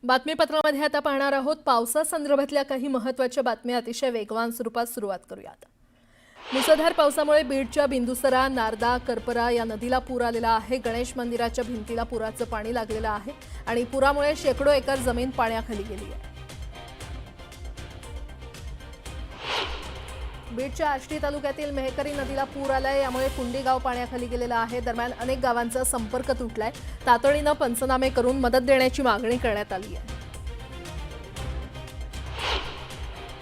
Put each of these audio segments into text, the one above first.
बातमीपत्रामध्ये आता पाहणार आहोत पावसासंदर्भातल्या काही महत्त्वाच्या बातम्या अतिशय वेगवान स्वरूपात सुरुवात करूयात। मुसळधार पावसामुळे बीडच्या बिंदुसरा, नारदा, करपरा या नदीला पूर आलेला आहे। गणेश मंदिराच्या भिंतीला पुराचं पाणी लागलेलं आहे आणि पुरामुळे शेकडो एकर जमीन पाण्याखाली गेली आहे। बीडच्या आष्टी तालुक्यातील मेहकरी नदीला पूर आलाय, यामुळे कुंडी गाव पाण्याखाली गेलेलं आहे। दरम्यान अनेक गावांचा संपर्क तुटलाय। तातडीनं पंचनामे करून मदत देण्याची मागणी करण्यात आली आहे।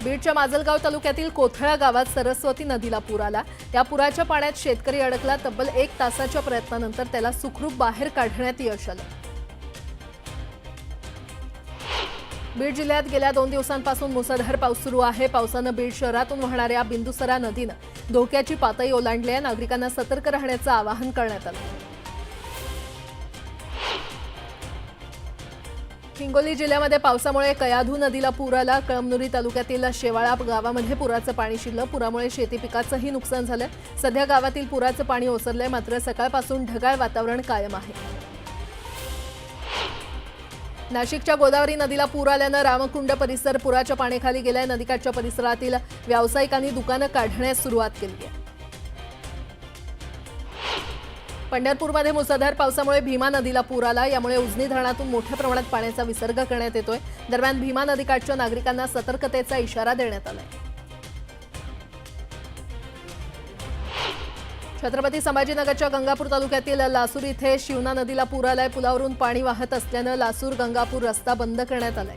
बीडच्या माजलगाव तालुक्यातील कोथळा गावात सरस्वती नदीला पूर आला। या पुराच्या पाण्यात शेतकरी अडकला। तब्बल 1 तासाच्या प्रयत्नानंतर त्याला सुखरूप बाहेर काढण्यात यश आलं। बीड जिल्ह्यात गेल्या 2 दिवसांपासून मुसळधार पाऊस सुरू आहे। पावसानं बीड शहरातून वाहणाऱ्या बिंदुसरा नदीनं धोक्याची पातळी ओलांडली आहे। नागरिकांना सतर्क राहण्याचं आवाहन करण्यात आलं। हिंगोली जिल्ह्यामध्ये पावसामुळे कयाधू नदीला पूर आला। कळमनुरी तालुक्यातील शेवाळा गावामध्ये पुराचं पाणी शिरलं। पुरामुळे शेती पिकाचंही नुकसान झालं। सध्या गावातील पुराचं पाणी ओसरलंय, मात्र सकाळपासून ढगाळ वातावरण कायम आहे। नाशिकच्या गोदावरी नदीला पूर आल्यानं रामकुंड परिसर पुराच्या पाण्याखाली गेलाय। नदीकाठच्या परिसरातील व्यावसायिकांनी दुकानं काढण्यास सुरुवात केली आहे। पंढरपूरमध्ये मुसळधार पावसामुळे भीमा नदीला पूर आला। यामुळे उजनी धरणातून मोठ्या प्रमाणात पाण्याचा विसर्ग करण्यात येतोय। दरम्यान भीमा नदीकाठच्या नागरिकांना सतर्कतेचा इशारा देण्यात आलाय। छत्रपती संभाजीनगरच्या गंगापूर तालुक्यातील लासूर इथे शिवना नदीला पूर आलाय। पुलावरून पाणी वाहत असल्यानं लासूर गंगापूर रस्ता बंद करण्यात आलाय।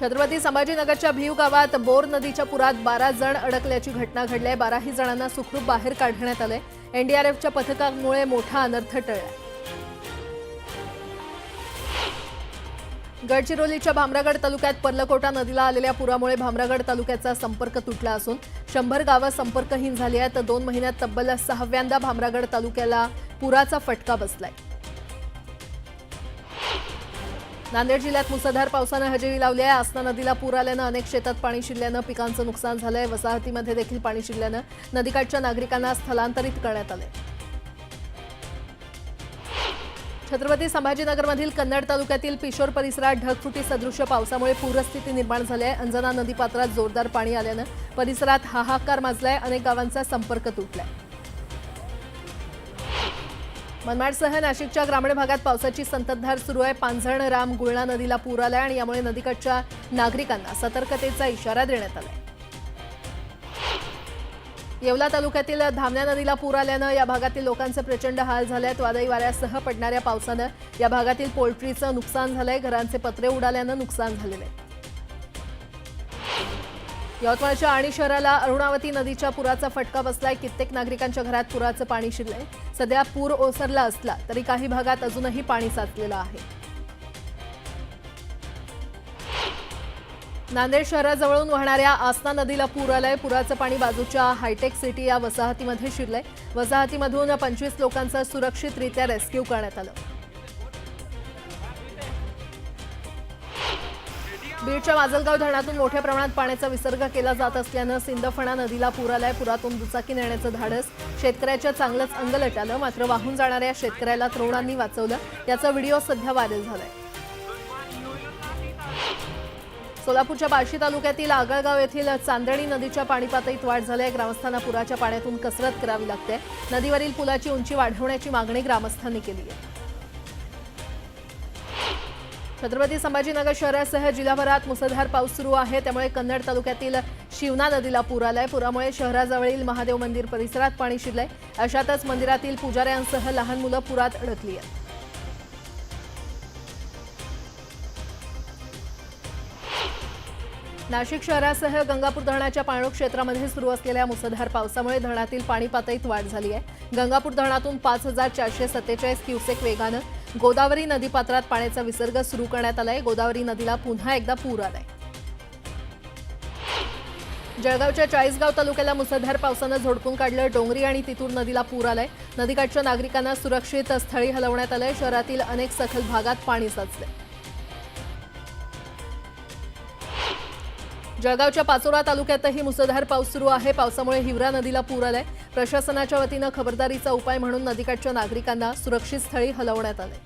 छत्रपती संभाजीनगरच्या भीव गावात बोर नदीच्या पुरात 12 जण अडकल्याची घटना घडली आहे। 12ही जणांना सुखरूप बाहेर काढण्यात आले। एनडीआरएफच्या पथकामुळे मोठा अनर्थ टळला। गडचिरोलीच्या भामरागड तालुक्यात पर्लकोटा नदीला आलेल्या पुरामुळे भामरागड तालुक्याचा संपर्क तुटला असून 100 गावं संपर्कहीन झाली आहेत। 2 महिन्यात तब्बल 6व्यांदा भामरागड तालुक्याला पुराचा फटका बसलाय। नांदेड जिल्ह्यात मुसळधार पावसानं हजेरी लावली आहे। आसना नदीला पूर आल्यानं अनेक शेतात पाणी शिरल्यानं पिकांचं नुकसान झालंय। वसाहतीमध्ये देखील पाणी शिरल्यानं नदीकाठच्या नागरिकांना स्थलांतरित करण्यात आले। छत्रपती संभाजीनगरमधील कन्नड तालुक्यातील पिशोर परिसरात ढगफुटी सदृश्य पावसामुळे पूरस्थिती निर्माण झाली आहे। अंजना नदीपात्रात जोरदार पाणी आल्यानं परिसरात हाहाकार माजलाय। अनेक गावांचा संपर्क तुटलाय। मनमाडसह नाशिकच्या ग्रामीण भागात पावसाची संततधार सुरू आहे। पांझण राम गुळणा नदीला पूर आलाय आणि यामुळे नदीकाठच्या नागरिकांना सतर्कतेचा इशारा देण्यात आलाय। येवला तालुक्यातील धामण्या नदीला पूर आल्यानं या भागातील लोकांचे प्रचंड हाल झाले आहेत। वादळी वाऱ्यासह पडणाऱ्या पावसानं या भागातील पोल्ट्रीचं नुकसान झालंय। घरांचे पत्रे उडाल्यानं नुकसान झालेलं आहे। यवतमाळच्या आणि शहराला अरुणावती नदीच्या पुराचा फटका बसलाय। कित्येक नागरिकांच्या घरात पुराचं पाणी शिरलंय। सध्या पूर ओसरला असला तरी काही भागात अजूनही पाणी साचलेलं आहे। नांदेड शहराजवळून वाहणाऱ्या आसना नदीला पूर आलाय। पुराचं पाणी बाजूच्या हायटेक सिटी या वसाहतीमध्ये शिरलंय। वसाहतीमधून 25 लोकांचं सुरक्षितरित्या रेस्क्यू करण्यात आलं। बीडच्या माजलगाव धरणातून मोठ्या प्रमाणात पाण्याचा विसर्ग केला जात असल्यानं सिंदफणा नदीला पूर आलाय। पुरातून दुचाकी नेण्याचं धाडस शेतकऱ्याच्या चांगलंच अंगलट आलं, मात्र वाहून जाणाऱ्या शेतकऱ्याला तरुणांनी वाचवलं। याचा व्हिडिओ सध्या व्हायरल झालाय। सोलापूरच्या बार्शी तालुक्यातील आगळगाव येथील चांदणी नदीच्या पाणी पातळीत वाढ झाली आहे। ग्रामस्थांना पुराच्या पाण्यातून कसरत करावी लागते। नदीवरील पुलाची उंची वाढवण्याची मागणी ग्रामस्थांनी केली आहे। छत्रपती संभाजीनगर शहरासह जिल्हाभरात मुसळधार पाऊस सुरू आहे। त्यामुळे कन्नड तालुक्यातील शिवना नदीला पूर आलाय। पुरामुळे शहराजवळील महादेव मंदिर परिसरात पाणी शिरलंय। अशातच मंदिरातील पुजाऱ्यांसह लहान मुलं पुरात अडकली आहेत। नाशिक शहरासह गंगापूर धरणाच्या पाणलोट क्षेत्रामध्ये सुरू असलेल्या मुसळधार पावसामुळे धरणातील पाणी पातळीत वाढ झाली आहे। गंगापूर धरणातून 5447 क्युसेक वेगानं गोदावरी नदीपात्रात पाण्याचा विसर्ग सुरू करण्यात आलाय। गोदावरी नदीला पुन्हा एकदा पूर आलाय। जळगावच्या चाळीसगाव तालुक्याला मुसळधार पावसानं झोडपून काढलं। डोंगरी आणि तितूर नदीला पूर आलाय। नदीकाठच्या नागरिकांना सुरक्षित स्थळी हलवण्यात आलंय। शहरातील अनेक सखल भागात पाणी साचलंय। जळगावच्या पाचोरा तालुक्यातही मुसळधार पाऊस सुरू आहे। पावसामुळे हिवरा नदीला पूर आलाय। प्रशासनाच्या वतीनं खबरदारीचा उपाय म्हणून नदीकाठच्या नागरिकांना सुरक्षित स्थळी हलवण्यात आले।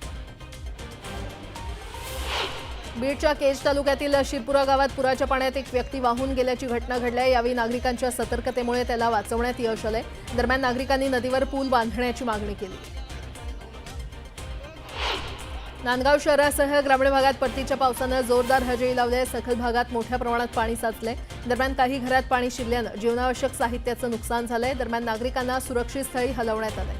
बीडच्या केज तालुक्यातील शिरपुरा गावात पुराच्या पाण्यात एक व्यक्ती वाहून गेल्याची घटना घडली आहे। यावेळी नागरिकांच्या सतर्कतेमुळे त्याला वाचवण्यात यश आले। दरम्यान नागरिकांनी नदीवर पूल बांधण्याची मागणी केली। नांदगाव शहरासह ग्रामीण भागात परतीच्या पावसानं जोरदार हजेरी लावली आहे। सखल भागात मोठ्या प्रमाणात पाणी साचले। दरम्यान काही घरात पाणी शिरल्यानं जीवनावश्यक साहित्याचं नुकसान झालंय। दरम्यान नागरिकांना सुरक्षित स्थळी हलवण्यात आलंय।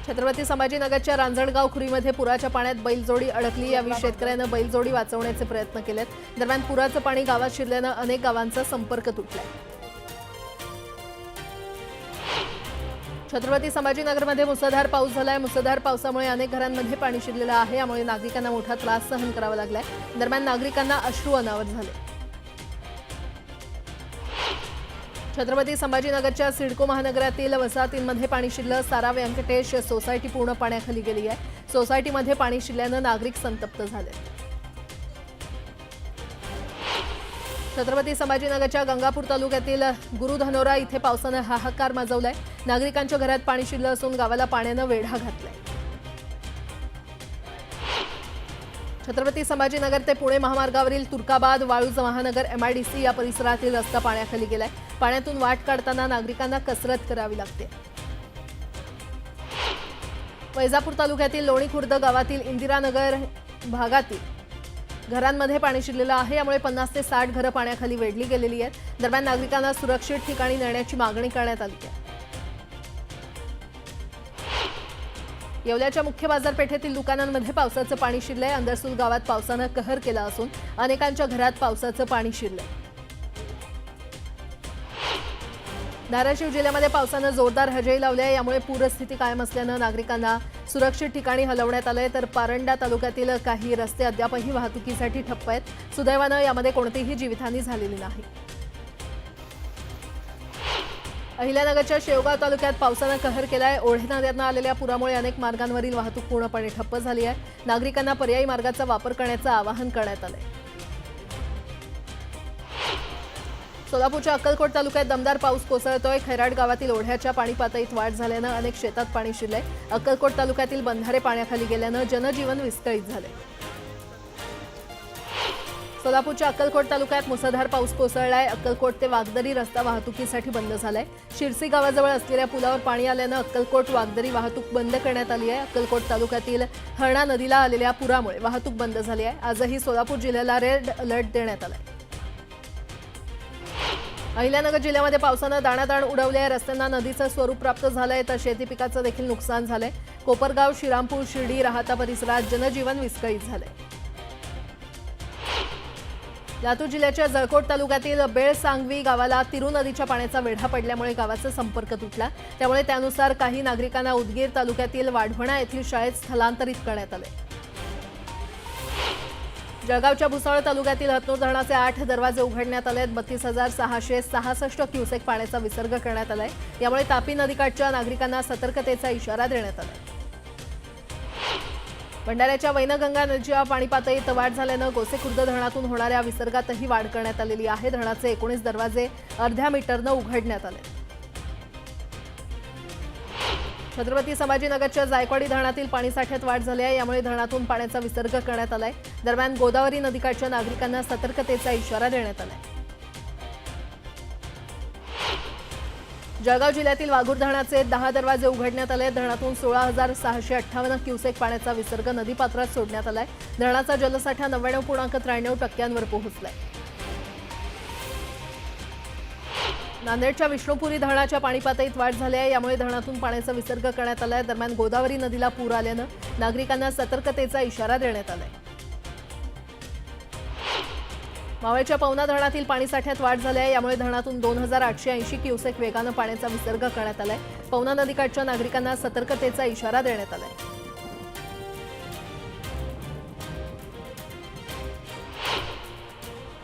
छत्रपती संभाजीनगरच्या रांजणगाव खुरीमध्ये पुराच्या पाण्यात बैलजोडी अडकली। यावेळी शेतकऱ्यांना बैलजोडी वाचवण्याचे प्रयत्न केलेत। दरम्यान पुराचं पाणी गावात शिरल्यानं अनेक गावांचा संपर्क तुटलाय। छत्रपती संभाजीनगरमध्ये मुसळधार पाऊस झालाय। मुसळधार पावसामुळे अनेक घरांमध्ये पाणी शिरलेलं आहे। यामुळे नागरिकांना मोठा त्रास सहन करावा लागलाय। दरम्यान नागरिकांना अश्रू अनावर झाले। छत्रपती संभाजीनगरच्या सिडको महानगरातील वसाहतींमध्ये पाणी शिरलं। सारा व्यंकटेश सोसायटी पूर्ण पाण्याखाली गेली आहे। सोसायटीमध्ये पाणी शिरल्यानं नागरिक संतप्त झाले। छत्रपती संभाजीनगरच्या गंगापूर तालुक्यातील गुरुधनोरा इथे पावसानं हाहाकार माजवलाय। नागरिकांच्या घरात पाणी शिरलं असून गावाला पाण्यानं वेढा घातलाय। छत्रपती संभाजीनगर ते पुणे महामार्गावरील तुर्काबाद वाळूज महानगर MIDC या परिसरातील रस्ता पाण्याखाली गेलाय। पाण्यातून वाट काढताना नागरिकांना कसरत करावी लागते। वैजापूर तालुक्यातील लोणी खुर्द गावातील इंदिरानगर भागातील घरांमध्ये पाणी शिरलेलं आहे। यामुळे 50 ते 60 घरं पाण्याखाली वेढली गेलेली आहेत। दरम्यान नागरिकांना सुरक्षित ठिकाणी नेण्याची मागणी करण्यात आली आहे। येवल्याच्या मुख्य बाजारपेठेतील दुकानांमध्ये पावसाचं पाणी शिरलंय। अंदरसूल गावात पावसानं कहर केला असून अनेकांच्या घरात पावसाचं पाणी शिरलंय। धाराशिव जिल्ह्यामध्ये पावसानं जोरदार हजेरी लावली आहे। यामुळे पूरस्थिती कायम असल्यानं नागरिकांना सुरक्षित ठिकाणी हलवण्यात आलंय। तर पारंडा तालुक्यातील काही रस्ते अद्यापही वाहतुकीसाठी ठप्प आहेत। सुदैवानं यामध्ये कोणतीही जीवितहानी झालेली नाही। अहिल्यानगरच्या शेवगाव तालुक्यात पावसानं कहर केलाय। ओढे नद्यांना आलेल्या पुरामुळे अनेक मार्गांवरील वाहतूक पूर्णपणे ठप्प झाली आहे। नागरिकांना पर्यायी मार्गाचा वापर करण्याचं आवाहन करण्यात आलंय। सोलापूरच्या अक्कलकोट तालुक्यात दमदार पाऊस कोसळतोय। खैराट गावातील ओढ्याच्या पाणी पातळीत वाढ झाल्यानं अनेक शेतात पाणी शिरलंय। अक्कलकोट तालुक्यातील बंधारे पाण्याखाली गेल्यानं जनजीवन विस्कळीत झालंय। सोलापूरच्या अक्कलकोट तालुक्यात मुसळधार पाऊस कोसळलाय। अक्कलकोट ते वागदरी रस्ता वाहतुकीसाठी बंद झालाय। शिरसी गावाजवळ असलेल्या पुलावर पाणी आल्यानं अक्कलकोट वागदरी वाहतूक बंद करण्यात आली आहे। अक्कलकोट तालुक्यातील हरणा नदीला आलेल्या पुरामुळे वाहतूक बंद झाली आहे। आजही सोलापूर जिल्ह्याला रेड अलर्ट देण्यात आलाय। अहिल्यानगर जिल्ह्यामध्ये पावसानं दाणादाण उडवली आहे। रस्त्यांना नदीचं स्वरूप प्राप्त झालंय तर शेती पिकाचं देखील नुकसान झालंय। कोपरगाव, श्रीरामपूर, शिर्डी, राहाता परिसरात जनजीवन विस्कळीत झालंय। लातूर जिल्ह्याच्या जळकोट तालुक्यातील बेळसांगवी गावाला तिरू नदीच्या पाण्याचा वेढा पडल्यामुळे गावाचा संपर्क तुटला। त्यामुळे त्यानुसार काही नागरिकांना उदगीर तालुक्यातील वाढवणा येथील शाळेत स्थलांतरित करण्यात आले। जळगावच्या भुसावळ तालुक्यातील हतनूर धरणाचे 8 दरवाजे उघडण्यात आले आहेत। 32,666 क्युसेक पाण्याचा विसर्ग करण्यात आलाय। यामुळे तापी नदीकाठच्या नागरिकांना सतर्कतेचा इशारा देण्यात आलाय। भंडाऱ्याच्या वैनगंगा नदीच्या पाणी पातळीत वाढ झाल्यानं गोसेखुर्द धरणातून होणाऱ्या विसर्गातही वाढ करण्यात आलेली आहे। धरणाचे 19 दरवाजे अर्ध्या मीटरनं उघडण्यात आले। छत्रपती संभाजीनगरच्या जायकवाडी धरणातील पाणीसाठ्यात वाढ झाली आहे। यामुळे धरणातून पाण्याचा विसर्ग करण्यात आलाय। दरम्यान गोदावरी नदीकाठच्या नागरिकांना सतर्कतेचा इशारा देण्यात आलाय। जळगाव जिल्ह्यातील वाघूर धरणाचे 10 दरवाजे उघडण्यात आले। धरणातून 16,658 क्युसेक पाण्याचा विसर्ग नदीपात्रात सोडण्यात आलाय। धरणाचा जलसाठा 99.93% पोहोचलाय। नांदेडच्या विष्णुपुरी धरणाच्या पाणी पातळीत वाढ झाली आहे। यामुळे धरणातून पाण्याचा विसर्ग करण्यात आलाय। दरम्यान गोदावरी नदीला पूर आल्यानं नागरिकांना सतर्कतेचा इशारा देण्यात आलाय। मावळच्या पवना धरणातील पाणीसाठ्यात वाढ झाली आहे। यामुळे धरणातून 2,880 क्युसेक वेगानं पाण्याचा विसर्ग करण्यात आलाय। पवना नदीकाठच्या नागरिकांना सतर्कतेचा इशारा देण्यात आलाय।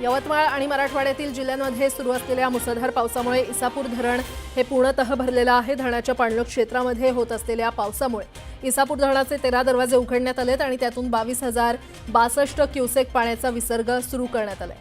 यवतमाळ आणि मराठवाड्यातील जिल्ह्यांमध्ये सुरू असलेल्या मुसळधार पावसामुळे इसापूर धरण हे पूर्णतः भरलेलं आहे। धरणाच्या पाणलोट क्षेत्रामध्ये होत असलेल्या पावसामुळे इसापूर धरणाचे 13 दरवाजे उघडण्यात आलेत आणि त्यातून 22,062 क्युसेक पाण्याचा विसर्ग सुरू करण्यात आलाय।